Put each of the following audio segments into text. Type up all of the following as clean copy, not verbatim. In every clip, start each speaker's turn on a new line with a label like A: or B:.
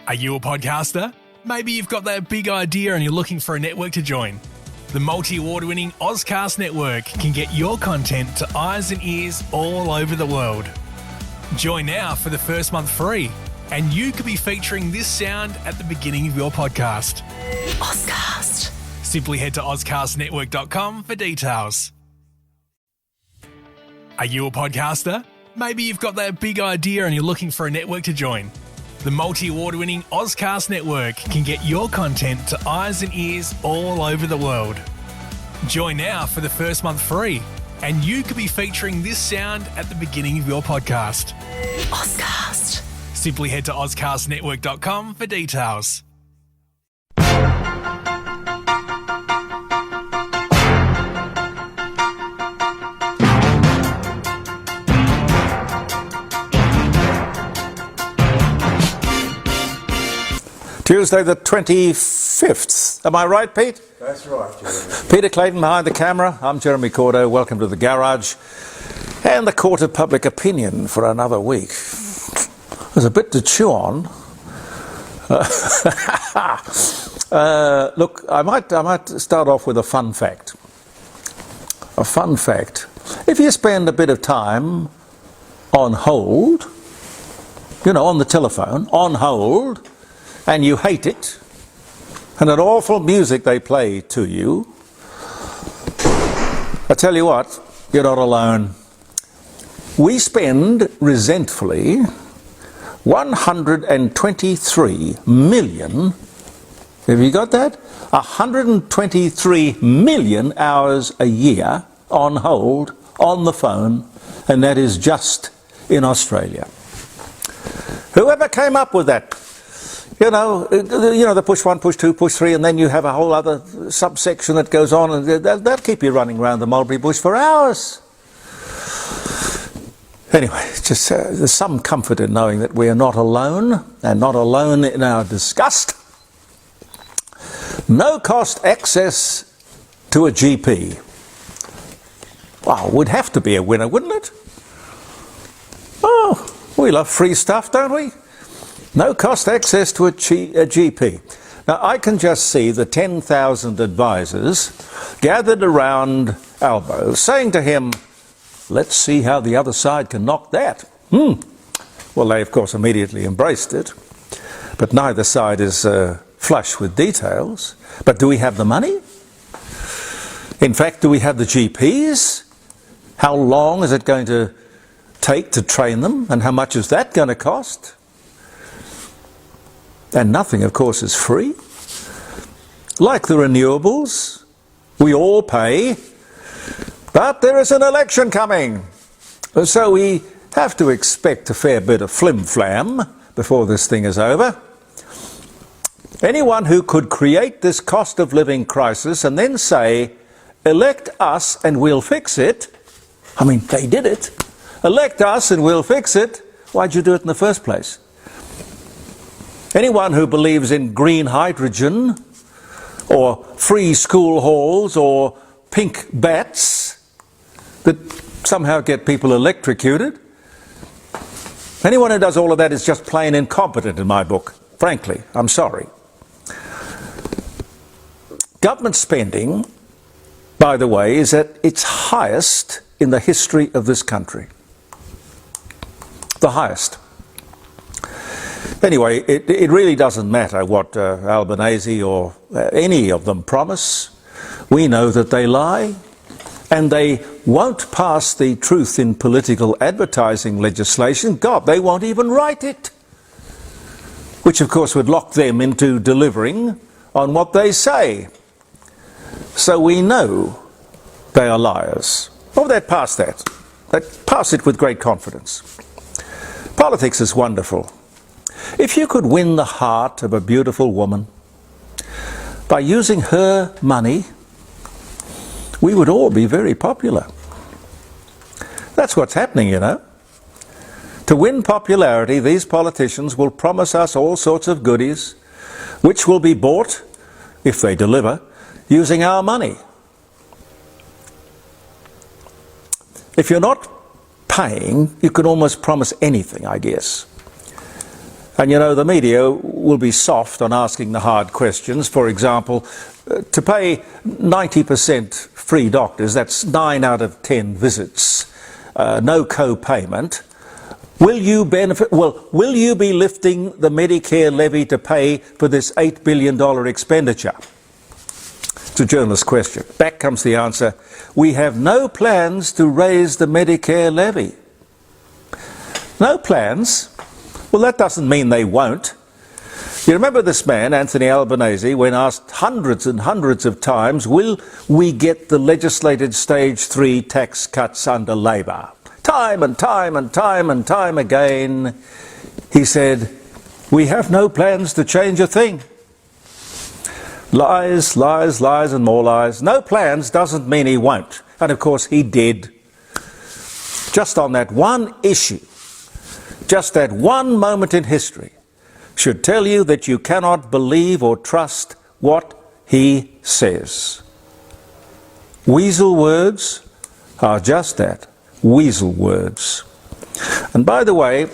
A: Are you a podcaster? Maybe you've got that big idea and you're looking for a network to join. The multi-award-winning Ozcast network can get your content to eyes and ears all over the world. Join now for the first month free, and you could be featuring this sound at the beginning of your podcast.
B: Ozcast.
A: Simply head to ozcastnetwork.com for details. Are you a podcaster? Maybe you've got that big idea and you're looking for a network to join. The multi-award-winning Ozcast network can get your content to eyes and ears all over the world. Join now for the first month free, and you could be featuring this sound at the beginning of your podcast.
B: Ozcast.
A: Simply head to ozcastnetwork.com for details.
C: Tuesday the 25th. Am I right, Pete?
D: That's right, Jeremy.
C: Peter Clayton behind the camera. I'm Jeremy Cordo. Welcome to the garage and the court of public opinion for another week. There's a bit to chew on. Look, I might start off with a fun fact. A fun fact. If you spend a bit of time on hold, on the telephone, on hold, and you hate it, and that awful music they play to you, I tell you what, you're not alone. We spend, resentfully, 123 million, have you got that? 123 million hours a year on hold, on the phone, and that is just in Australia. Whoever came up with that? The push 1, push 2, push 3, and then you have a whole other subsection that goes on, and they'll keep you running around the mulberry bush for hours. Anyway, just there's some comfort in knowing that we are not alone, and not alone in our disgust. No cost access to a GP. Well, would have to be a winner, wouldn't it? Oh, we love free stuff, don't we? No cost access to a GP. Now, I can just see the 10,000 advisors gathered around Albo saying to him, let's see how the other side can knock that. Well, they, of course, immediately embraced it. But neither side is flush with details. But do we have the money? In fact, do we have the GPs? How long is it going to take to train them? And how much is that going to cost? And nothing, of course, is free. Like the renewables, we all pay, but there is an election coming. So we have to expect a fair bit of flim-flam before this thing is over. Anyone who could create this cost of living crisis and then say, elect us and we'll fix it. I mean, they did it. Elect us and we'll fix it. Why'd you do it in the first place? Anyone who believes in green hydrogen, or free school halls, or pink bats that somehow get people electrocuted, anyone who does all of that is just plain incompetent in my book. Frankly, I'm sorry. Government spending, by the way, is at its highest in the history of this country. The highest. Anyway, it really doesn't matter what Albanese or any of them promise. We know that they lie, and they won't pass the truth in political advertising legislation. God, they won't even write it. Which, of course, would lock them into delivering on what they say. So we know they are liars. Oh, they'd pass that. They'd pass it with great confidence. Politics is wonderful. If you could win the heart of a beautiful woman by using her money, we would all be very popular. That's what's happening, To win popularity, these politicians will promise us all sorts of goodies, which will be bought, if they deliver, using our money. If you're not paying, you can almost promise anything, I guess. And the media will be soft on asking the hard questions. For example, to pay 90% free doctors, that's 9 out of 10 visits, no co-payment. Will you benefit? Well, will you be lifting the Medicare levy to pay for this $8 billion expenditure? It's a journalist's question. Back comes the answer. We have no plans to raise the Medicare levy. No plans? Well, that doesn't mean they won't. You remember this man, Anthony Albanese, when asked hundreds and hundreds of times, will we get the legislated stage 3 tax cuts under Labor? Time and time and time and time again, he said, we have no plans to change a thing. Lies, lies, lies and more lies. No plans doesn't mean he won't. And of course he did. Just on that one issue, just that one moment in history, should tell you that you cannot believe or trust what he says. Weasel words are just that, weasel words. And by the way,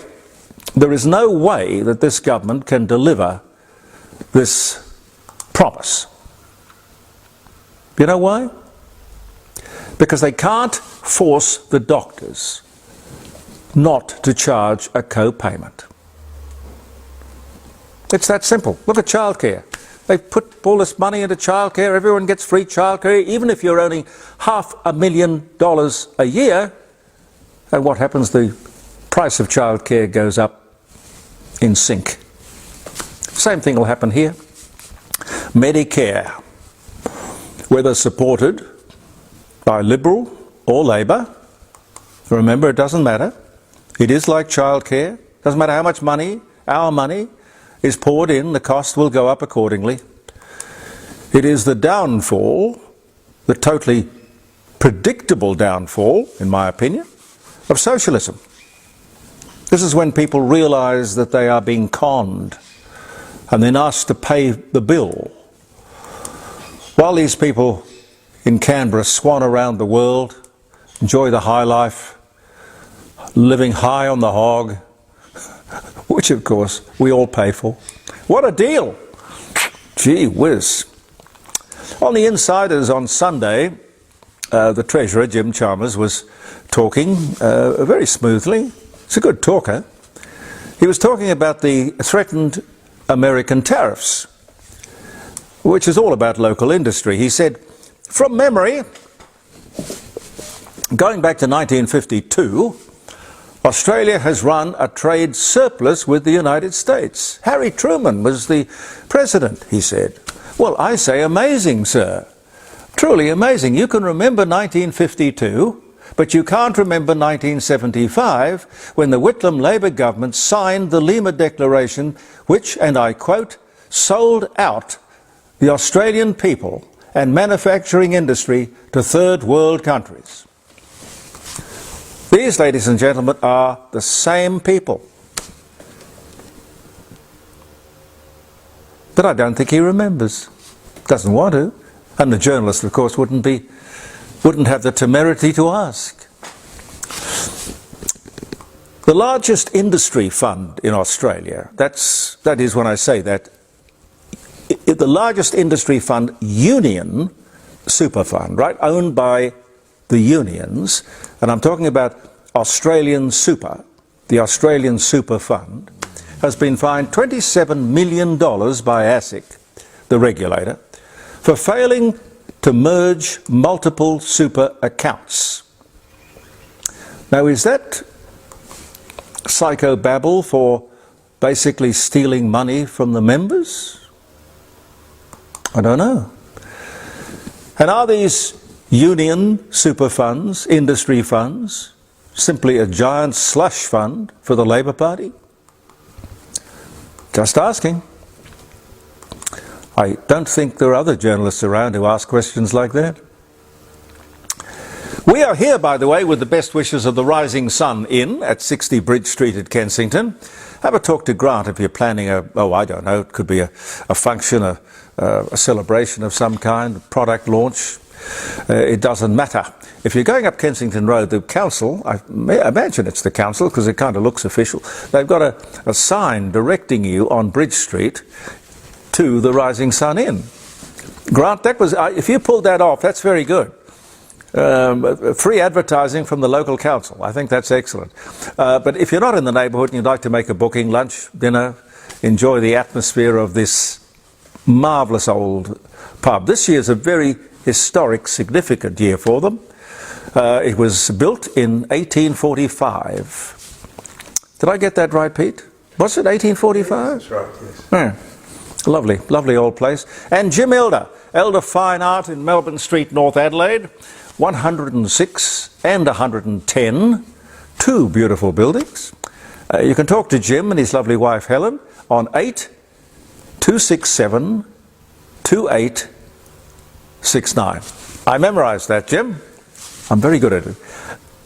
C: there is no way that this government can deliver this promise. You know why? Because they can't force the doctors not to charge a co-payment. It's that simple. Look at childcare. They put all this money into childcare. Everyone gets free childcare, even if you're earning $500,000 a year. And what happens? The price of childcare goes up in sync. Same thing will happen here. Medicare, whether supported by Liberal or Labor, remember, it doesn't matter. It is like childcare. Doesn't matter how much money, our money, is poured in, the cost will go up accordingly. It is the downfall, the totally predictable downfall, in my opinion, of socialism. This is when people realise that they are being conned and then asked to pay the bill. While these people in Canberra swan around the world, enjoy the high life, living high on the hog, which of course we all pay for. What a deal! Gee whiz. On the Insiders on Sunday, the Treasurer, Jim Chalmers, was talking very smoothly. He's a good talker. He was talking about the threatened American tariffs, which is all about local industry. He said, from memory, going back to 1952, Australia has run a trade surplus with the United States. Harry Truman was the president, he said. Well, I say amazing, sir. Truly amazing. You can remember 1952, but you can't remember 1975, when the Whitlam Labor government signed the Lima Declaration, which, and I quote, sold out the Australian people and manufacturing industry to third world countries. These, ladies and gentlemen, are the same people. But I don't think he remembers. Doesn't want to. And the journalist, of course, wouldn't have the temerity to ask. The largest industry fund in Australia, that is when I say that, the largest industry fund, union super fund, right, owned by the unions, and I'm talking about Australian Super, the Australian Super Fund, has been fined $27 million by ASIC, the regulator, for failing to merge multiple super accounts. Now, is that psychobabble for basically stealing money from the members? I don't know. And are these union super funds, industry funds, simply a giant slush fund for the Labor Party? Just asking. I don't think there are other journalists around who ask questions like that. We are here, by the way, with the best wishes of the Rising Sun Inn at 60 Bridge Street at Kensington. Have a talk to Grant if you're planning I don't know, it could be a function, a celebration of some kind, a product launch. It doesn't matter. If you're going up Kensington Road, the council, I imagine it's the council because it kind of looks official, they've got a sign directing you on Bridge Street to the Rising Sun Inn. Grant, that was, if you pulled that off, that's very good. Free advertising from the local council. I think that's excellent. But if you're not in the neighbourhood and you'd like to make a booking, lunch, dinner, enjoy the atmosphere of this marvellous old pub. This year's a very historic, significant year for them. It was built in 1845. Did I get that right, Pete? Was it 1845?
D: That's right, yes.
C: Yeah. Lovely, lovely old place. And Jim Elder Fine Art in Melbourne Street, North Adelaide, 106 and 110, two beautiful buildings. You can talk to Jim and his lovely wife Helen on 8267 2869. I memorised that, Jim. I'm very good at it.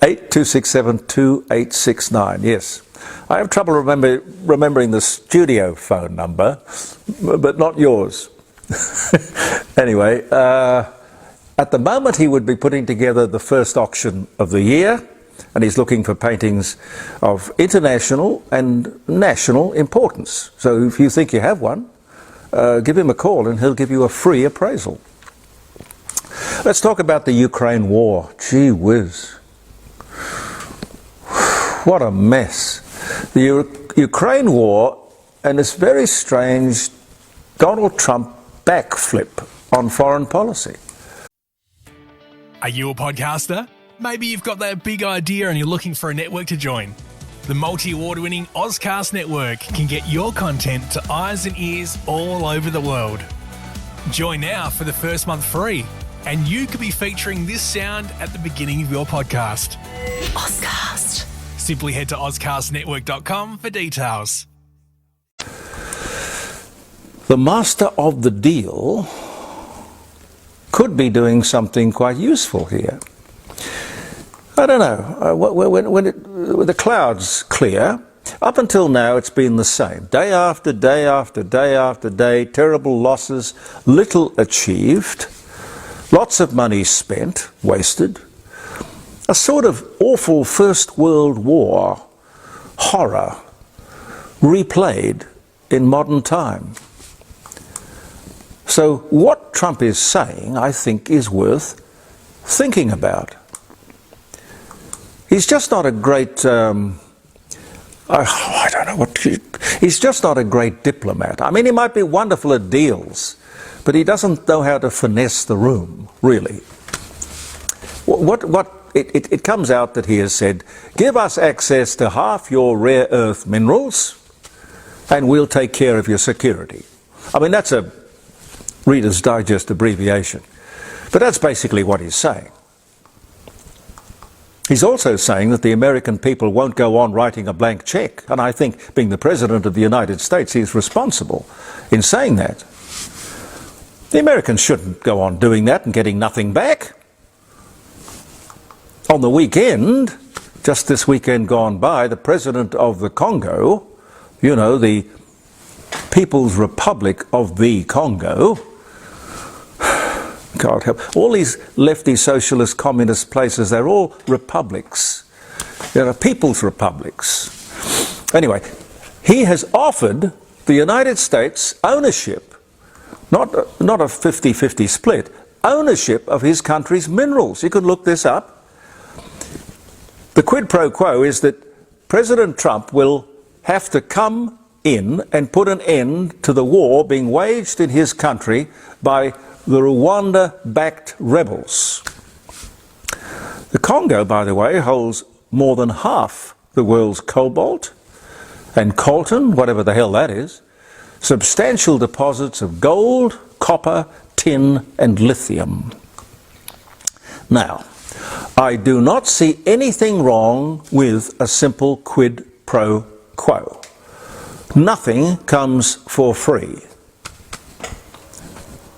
C: 8267 2869, yes. I have trouble remembering the studio phone number, but not yours. Anyway, at the moment he would be putting together the first auction of the year, and he's looking for paintings of international and national importance. So if you think you have one, give him a call and he'll give you a free appraisal. Let's talk about the Ukraine war. Gee whiz. What a mess. The Ukraine war and this very strange Donald Trump backflip on foreign policy.
A: Are you a podcaster? Maybe you've got that big idea and you're looking for a network to join. The multi-award-winning Ozcast network can get your content to eyes and ears all over the world. Join now for the first month free, and you could be featuring this sound at the beginning of your podcast.
B: Ozcast.
A: Simply head to ozcastnetwork.com for details.
C: The master of the deal could be doing something quite useful here. I don't know. When the clouds clear, up until now it's been the same. Day after day after day after day, terrible losses, little achieved, lots of money spent, wasted. A sort of awful First World War horror replayed in modern time. So what Trump is saying, I think, is worth thinking about. He's just not a great, he's just not a great diplomat. I mean, he might be wonderful at deals, but he doesn't know how to finesse the room, really. It comes out that he has said, give us access to half your rare earth minerals and we'll take care of your security. I mean, that's a Reader's Digest abbreviation. But that's basically what he's saying. He's also saying that the American people won't go on writing a blank check. And I think, being the President of the United States, he's responsible in saying that. The Americans shouldn't go on doing that and getting nothing back. On the weekend, just this weekend gone by, the President of the Congo, you know, the People's Republic of the Congo, God help, all these lefty socialist communist places, they're all republics. They're people's republics. Anyway, he has offered the United States ownership, not a 50-50 split, ownership of his country's minerals. You could look this up. The quid pro quo is that President Trump will have to come in and put an end to the war being waged in his country by the Rwanda-backed rebels. The Congo, by the way, holds more than half the world's cobalt and coltan, whatever the hell that is, substantial deposits of gold, copper, tin and lithium. Now, I do not see anything wrong with a simple quid pro quo. Nothing comes for free.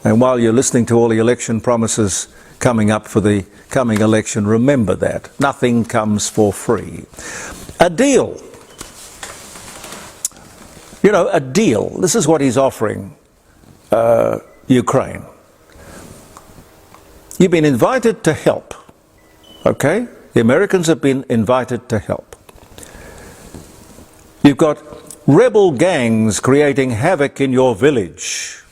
C: And while you're listening to all the election promises coming up for the coming election, remember that. Nothing comes for free. A deal. You know, a deal. This is what he's offering Ukraine. You've been invited to help, okay? The Americans have been invited to help. You've got rebel gangs creating havoc in your village,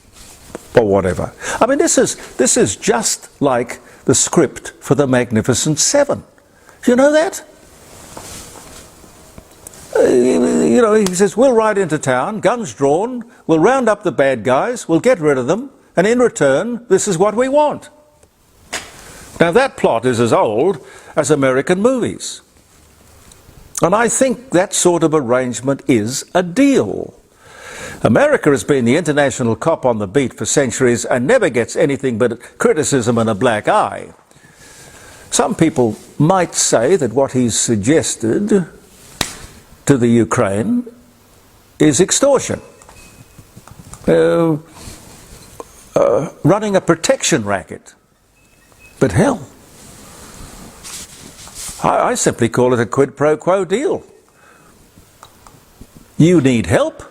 C: or whatever. I mean, this is just like the script for the Magnificent Seven. You know that? You know, he says, we'll ride into town, guns drawn, we'll round up the bad guys, we'll get rid of them, and in return, this is what we want. Now that plot is as old as American movies. And I think that sort of arrangement is a deal. America has been the international cop on the beat for centuries and never gets anything but criticism and a black eye. Some people might say that what he's suggested to the Ukraine is extortion. Running a protection racket. But hell, I simply call it a quid pro quo deal. You need help,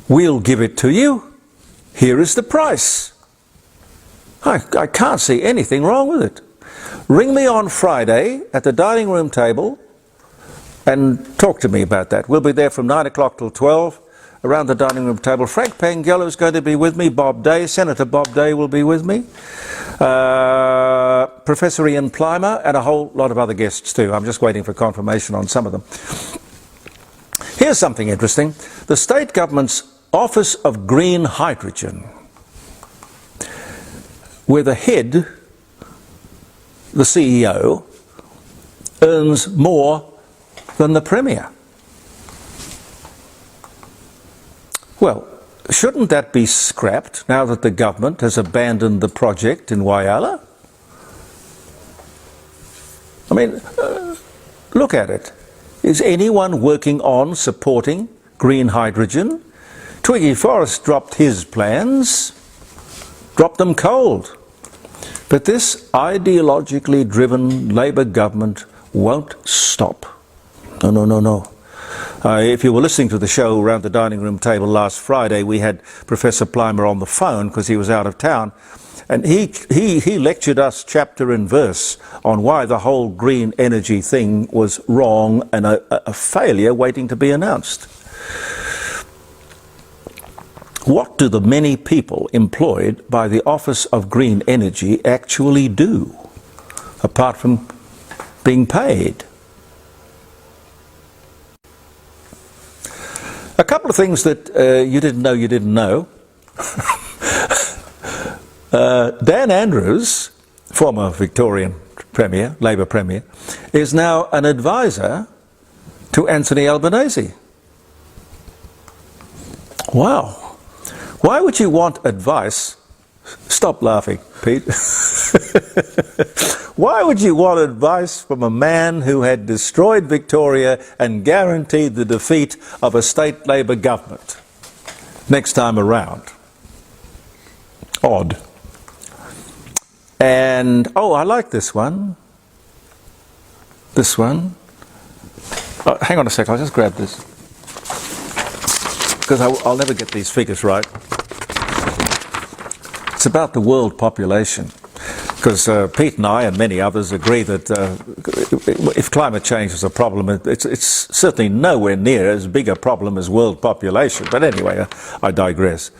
C: we'll give it to you. Here is the price. I can't see anything wrong with it. Ring me on Friday at the dining room table and talk to me about that. We'll be there from 9 o'clock till 12 around the dining room table. Frank Pengello is going to be with me. Bob Day, Senator Bob Day will be with me. Professor Ian Plimer and a whole lot of other guests too. I'm just waiting for confirmation on some of them. Here's something interesting. The state government's Office of Green Hydrogen, where the head, the CEO, earns more than the Premier. Well, shouldn't that be scrapped now that the government has abandoned the project in Whyalla? I mean, look at it. Is anyone working on supporting green hydrogen? Twiggy Forrest dropped his plans, dropped them cold. But this ideologically driven Labour government won't stop. No, no, no, no. If you were listening to the show around the dining room table last Friday, we had Professor Plimer on the phone because he was out of town. And he lectured us chapter and verse on why the whole green energy thing was wrong and a failure waiting to be announced. What do the many people employed by the Office of Green Energy actually do, apart from being paid? A couple of things that you didn't know. Dan Andrews, former Victorian Premier, Labour Premier, is now an advisor to Anthony Albanese. Wow. Why would you want advice? Stop laughing, Pete. Why would you want advice from a man who had destroyed Victoria and guaranteed the defeat of a state Labour government next time around? Odd. And, oh, I like this one. This one. Oh, hang on a sec, I'll just grab this. Because I'll never get these figures right. It's about the world population. Because Pete and I and many others agree that if climate change is a problem, it's certainly nowhere near as big a problem as world population. But anyway, I digress.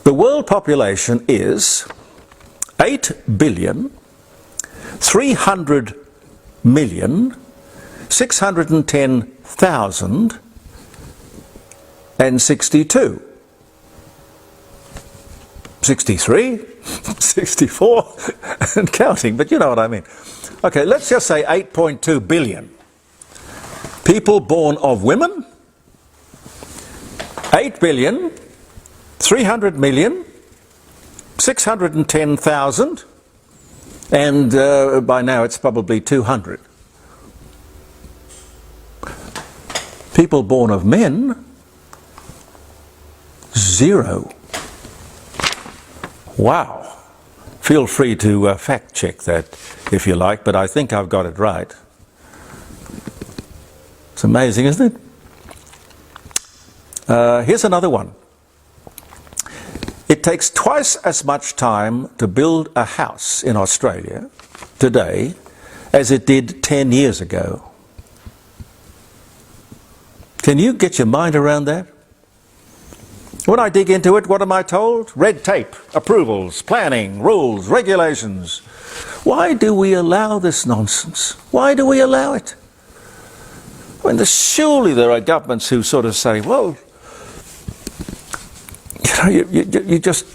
C: The world population is 8,300,610,062. 63, 64, and counting, but you know what I mean. Okay, let's just say 8.2 billion. People born of women, 8,300,610,000, and by now it's probably 200. People born of men, 0. Wow. Feel free to fact check that if you like, but I think I've got it right. It's amazing, isn't it? Here's another one. It takes twice as much time to build a house in Australia today as it did 10 years ago. Can you get your mind around that? When I dig into it, what am I told? Red tape, approvals, planning, rules, regulations. Why do we allow this nonsense? Why do we allow it? I mean, surely there are governments who sort of say, well, you just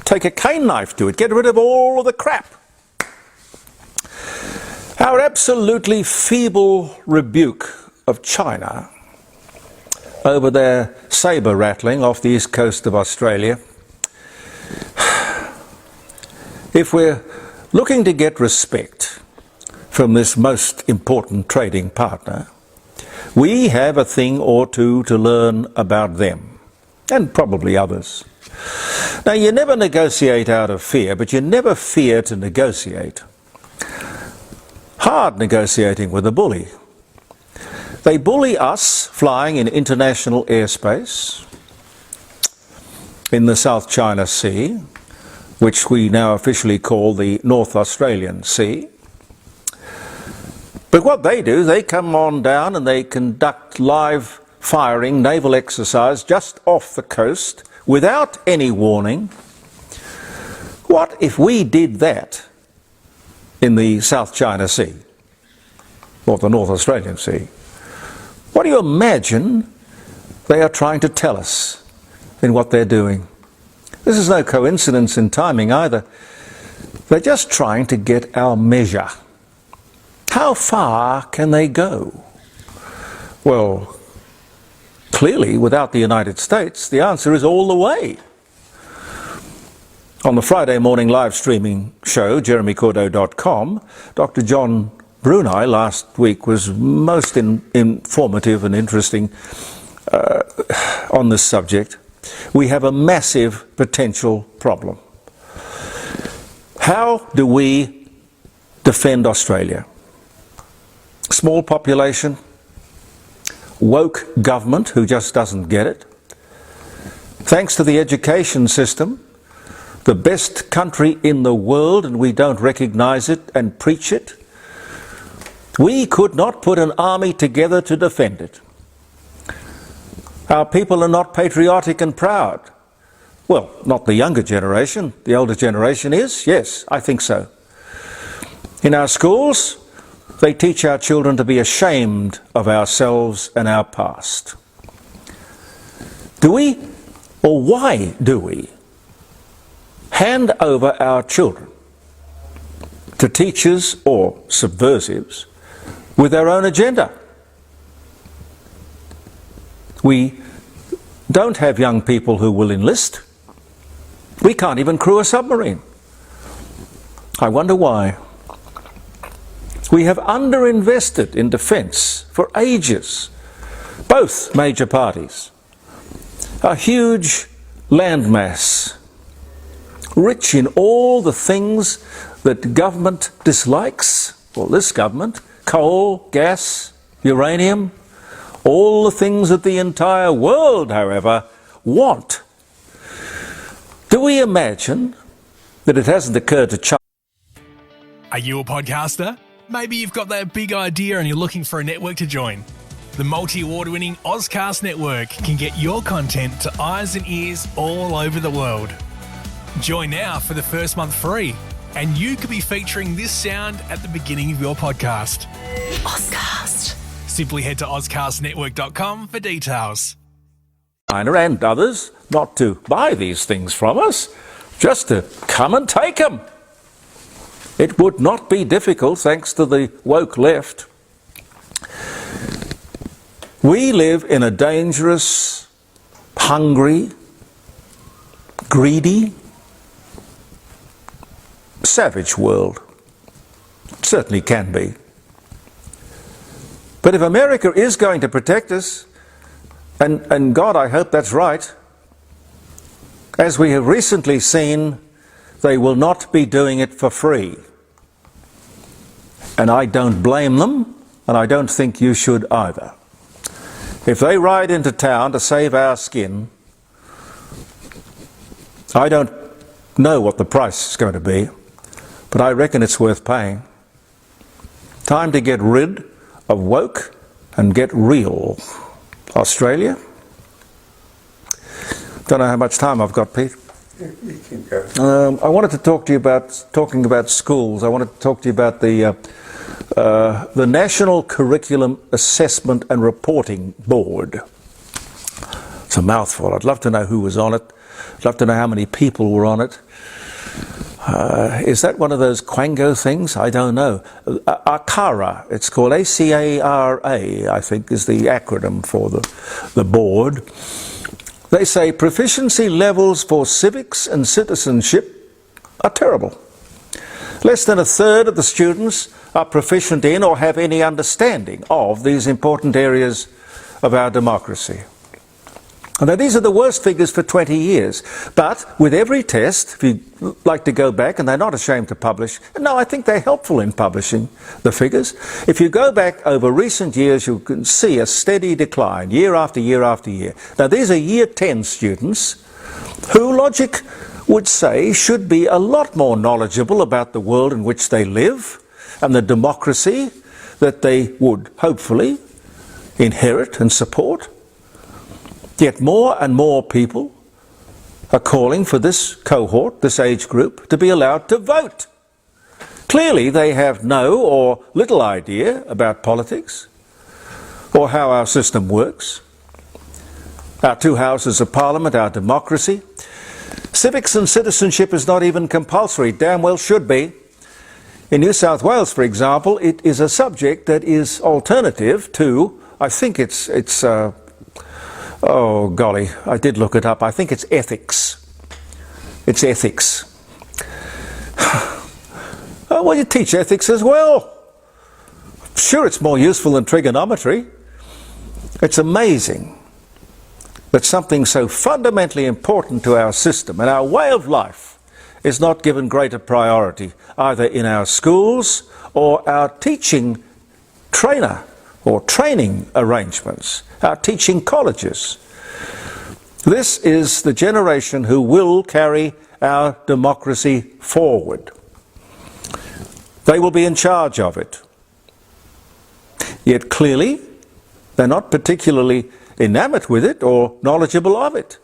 C: take a cane knife to it, get rid of all of the crap. Our absolutely feeble rebuke of China over their sabre rattling off the east coast of Australia. If we're looking to get respect from this most important trading partner, we have a thing or two to learn about them, and probably others. Now, you never negotiate out of fear, but you never fear to negotiate. Hard negotiating with a bully. They bully us flying in international airspace in the South China Sea, which we now officially call the North Australian Sea. But what they do, they come on down and they conduct live firing naval exercise just off the coast without any warning. What if we did that in the South China Sea or the North Australian Sea? What do you imagine they are trying to tell us in what they're doing? This is no coincidence in timing either. They're just trying to get our measure. How far can they go? Well, clearly, without the United States, the answer is all the way. On the Friday morning live streaming show, jeremycordo.com, Dr. John Brunei last week was most informative and interesting on this subject. We have a massive potential problem. How do we defend Australia? Small population, woke government who just doesn't get it. Thanks to the education system, the best country in the world, and we don't recognise it and preach it. We could not put an army together to defend it. Our people are not patriotic and proud. Well, not the younger generation. The older generation is? Yes, I think so. In our schools, they teach our children to be ashamed of ourselves and our past. Do we, or why do we, hand over our children to teachers or subversives with their own agenda? We don't have young people who will enlist. We can't even crew a submarine. I wonder why. We have underinvested in defence for ages. Both major parties. A huge landmass, rich in all the things that government dislikes. Well, this government, coal, gas, uranium, all the things that the entire world, however, want. Do we imagine that it hasn't occurred to China?
A: Are you a podcaster? Maybe you've got that big idea and you're looking for a network to join. The multi-award-winning Ozcast network can get your content to eyes and ears all over the world. Join now for the first month free, and you could be featuring this sound at the beginning of your podcast.
B: Ozcast.
A: Simply head to ozcastnetwork.com for details.
C: China and others not to buy these things from us, just to come and take them. It would not be difficult thanks to the woke left. We live in a dangerous, hungry, greedy, savage world. It certainly can be. But if America is going to protect us, and God, I hope that's right, as we have recently seen, they will not be doing it for free. And I don't blame them, and I don't think you should either. If they ride into town to save our skin, I don't know what the price is going to be, but I reckon it's worth paying. Time to get rid of woke and get real. Australia? Don't know how much time I've got, Pete.
D: You can go.
C: I wanted to talk to you about talking about schools. I wanted to talk to you about the National Curriculum Assessment and Reporting Board. It's a mouthful. I'd love to know who was on it. I'd love to know how many people were on it. Is that one of those Quango things? I don't know. ACARA, it's called ACARA, I think is the acronym for the board. They say proficiency levels for civics and citizenship are terrible. Less than a third of the students are proficient in or have any understanding of these important areas of our democracy. Now, these are the worst figures for 20 years, but with every test, if you'd like to go back, and they're not ashamed to publish, no, I think they're helpful in publishing the figures. If you go back over recent years, you can see a steady decline, year after year after year. Now, these are Year 10 students who, logic would say, should be a lot more knowledgeable about the world in which they live and the democracy that they would, hopefully, inherit and support. Yet more and more people are calling for this cohort, this age group, to be allowed to vote. Clearly they have no or little idea about politics or how our system works, our two houses of parliament, our democracy. Civics and citizenship is not even compulsory, damn well should be. In New South Wales, for example, it is a subject that is alternative to, I think it's oh golly, I did look it up. I think it's ethics. It's ethics. Oh, well, you teach ethics as well. Sure, it's more useful than trigonometry. It's amazing that something so fundamentally important to our system and our way of life is not given greater priority, either in our schools or our teaching trainer or training arrangements, our teaching colleges. This is the generation who will carry our democracy forward. They will be in charge of it. Yet clearly, they're not particularly enamored with it or knowledgeable of it.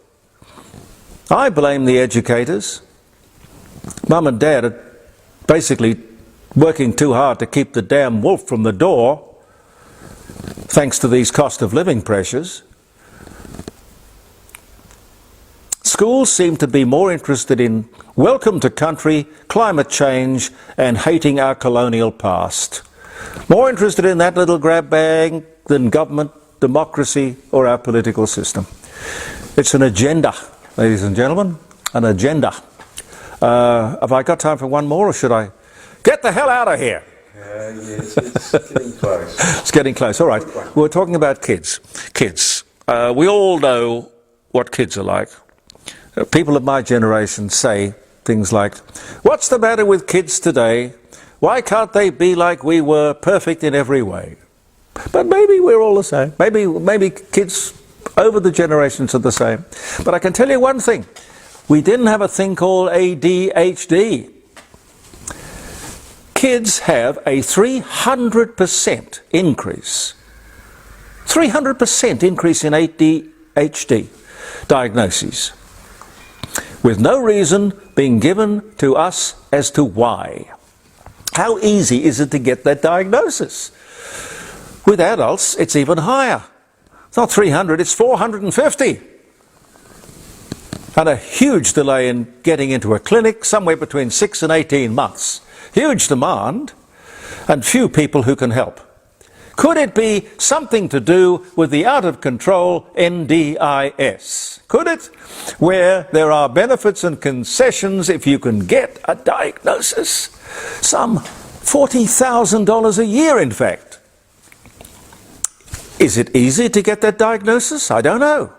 C: I blame the educators. Mum and Dad are basically working too hard to keep the damn wolf from the door, thanks to these cost of living pressures. Schools seem to be more interested in welcome to country, climate change, and hating our colonial past. More interested in that little grab bag than government, democracy, or our political system. It's an agenda, ladies and gentlemen, an agenda. Have I got time for one more, or should I get the hell out of here?
D: Yes, it's getting close.
C: It's getting close. All right. We're talking about kids. Kids. We all know what kids are like. People of my generation say things like, what's the matter with kids today? Why can't they be like we were, perfect in every way? But maybe we're all the same. Maybe kids over the generations are the same. But I can tell you one thing. We didn't have a thing called ADHD. Kids have a 300% increase. 300% increase in ADHD diagnoses, with no reason being given to us as to why. How easy is it to get that diagnosis? With adults, it's even higher. It's not 300, it's 450. And a huge delay in getting into a clinic, somewhere between 6 and 18 months. Huge demand, and few people who can help. Could it be something to do with the out-of-control NDIS? Could it? Where there are benefits and concessions if you can get a diagnosis. Some $40,000 a year, in fact. Is it easy to get that diagnosis? I don't know.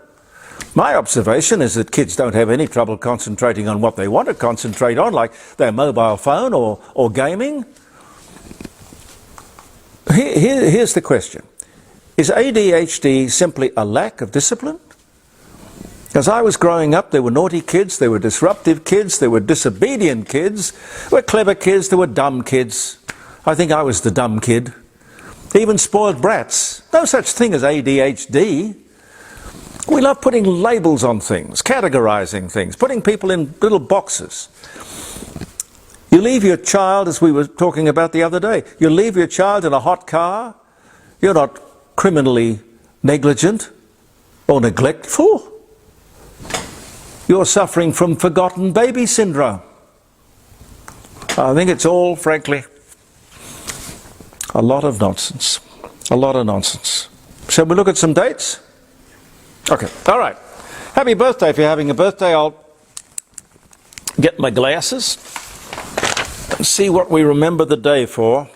C: My observation is that kids don't have any trouble concentrating on what they want to concentrate on, like their mobile phone or gaming. Here's the question. Is ADHD simply a lack of discipline? As I was growing up, there were naughty kids, there were disruptive kids, there were disobedient kids, there were clever kids, there were dumb kids. I think I was the dumb kid. Even spoiled brats. No such thing as ADHD. We love putting labels on things, categorizing things, putting people in little boxes. You leave your child, as we were talking about the other day, you leave your child in a hot car, you're not criminally negligent or neglectful. You're suffering from forgotten baby syndrome. I think it's all, frankly, a lot of nonsense. A lot of nonsense. Shall we look at some dates? Okay, all right. Happy birthday if you're having a birthday. I'll get my glasses and see what we remember the day for.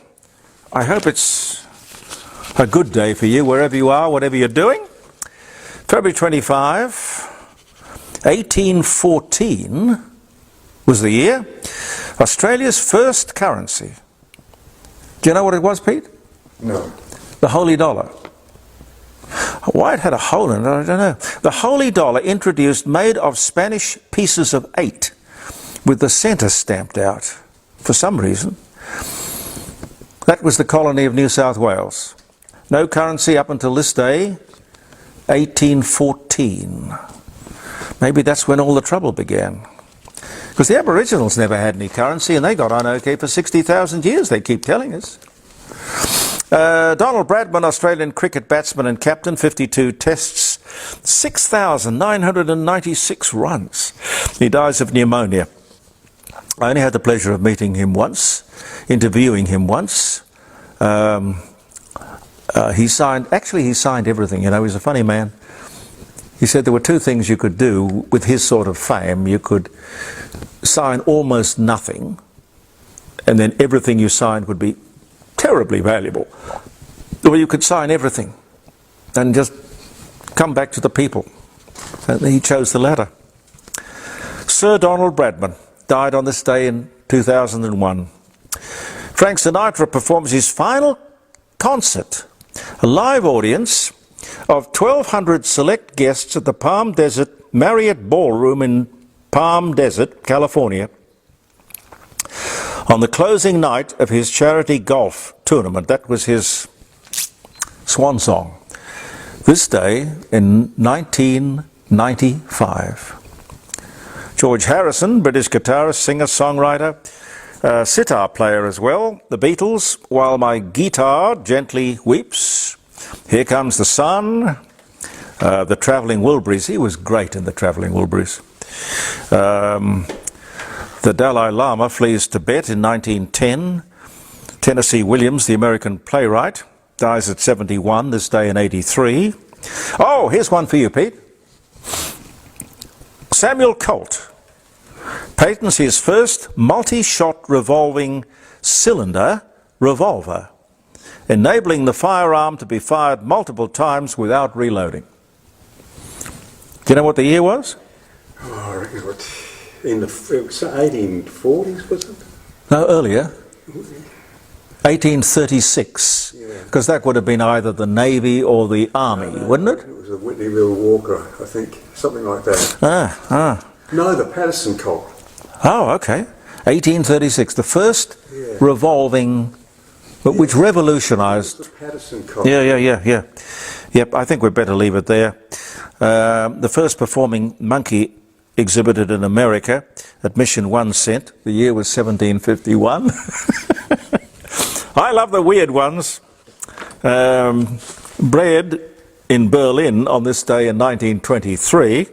C: I hope it's a good day for you, wherever you are, whatever you're doing. February 25, 1814 was the year. Australia's first currency. Do you know what it was, Pete?
D: No.
C: The holy dollar. Why it had a hole in it, I don't know. The holy dollar introduced, made of Spanish pieces of 8 with the centre stamped out for some reason. That was the colony of New South Wales. No currency up until this day, 1814. Maybe that's when all the trouble began. Because the Aboriginals never had any currency and they got on okay for 60,000 years, they keep telling us. Donald Bradman, Australian cricket batsman and captain, 52 tests, 6,996 runs. He dies of pneumonia. I only had the pleasure of meeting him once, interviewing him once. He signed everything, you know, he's a funny man. He said there were 2 things you could do with his sort of fame. You could sign almost nothing, and then everything you signed would be terribly valuable. Or you could sign everything and just come back to the people. And he chose the latter. Sir Donald Bradman died on this day in 2001. Frank Sinatra performs his final concert, a live audience of 1,200 select guests at the Palm Desert Marriott Ballroom in Palm Desert, California, on the closing night of his charity golf tournament. That was his swan song. This day in 1995. George Harrison, British guitarist, singer, songwriter, sitar player as well. The Beatles, While My Guitar Gently Weeps. Here Comes the Sun. The Travelling Wilburys. He was great in the Travelling Wilburys. The Dalai Lama flees Tibet in 1910. Tennessee Williams, the American playwright, dies at 71, this day in 83. Oh, here's one for you, Pete. Samuel Colt patents his first multi-shot revolving cylinder revolver, enabling the firearm to be fired multiple times without reloading. Do you know what the year was?
D: Oh, I reckon it was in the 1840s, was it?
C: No, earlier. 1836. Because that would have been either the Navy or the Army, wouldn't it?
D: It was a Whitneyville Walker, I think. Something like that. No, the Patterson Colt.
C: Oh, okay. 1836. The first revolving, which revolutionised.
D: The Patterson Colt.
C: Yeah. Yep, I think we'd better leave it there. The first performing monkey exhibited in America, admission 1 cent. The year was 1751. I love the weird ones. Bread in Berlin on this day in 1923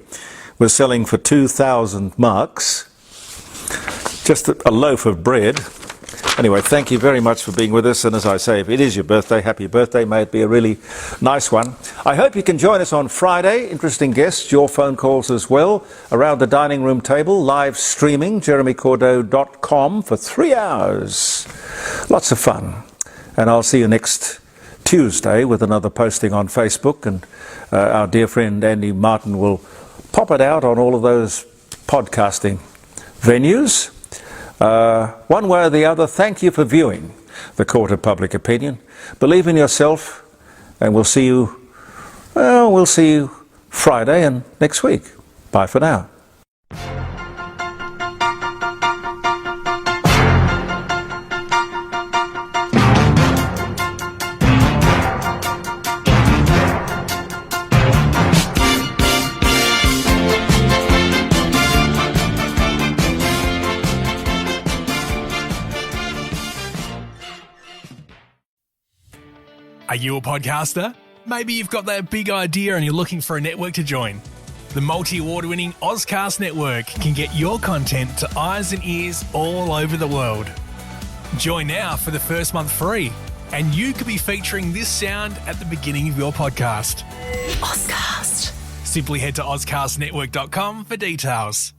C: was selling for 2,000 marks. Just a loaf of bread. Anyway, thank you very much for being with us, and as I say, if it is your birthday, happy birthday. May it be a really nice one. I hope you can join us on Friday. Interesting guests, your phone calls as well, around the dining room table, live streaming, jeremycordeaux.com for 3 hours. Lots of fun. And I'll see you next Tuesday with another posting on Facebook, and our dear friend Andy Martin will pop it out on all of those podcasting venues. One way or the other, thank you for viewing the Court of Public Opinion. Believe in yourself, and we'll see you Friday and next week. Bye for now.
A: Are you a podcaster? Maybe you've got that big idea and you're looking for a network to join. The multi-award-winning Ozcast network can get your content to eyes and ears all over the world. Join now for the first month free, and you could be featuring this sound at the beginning of your podcast.
B: Ozcast.
A: Simply head to ozcastnetwork.com for details.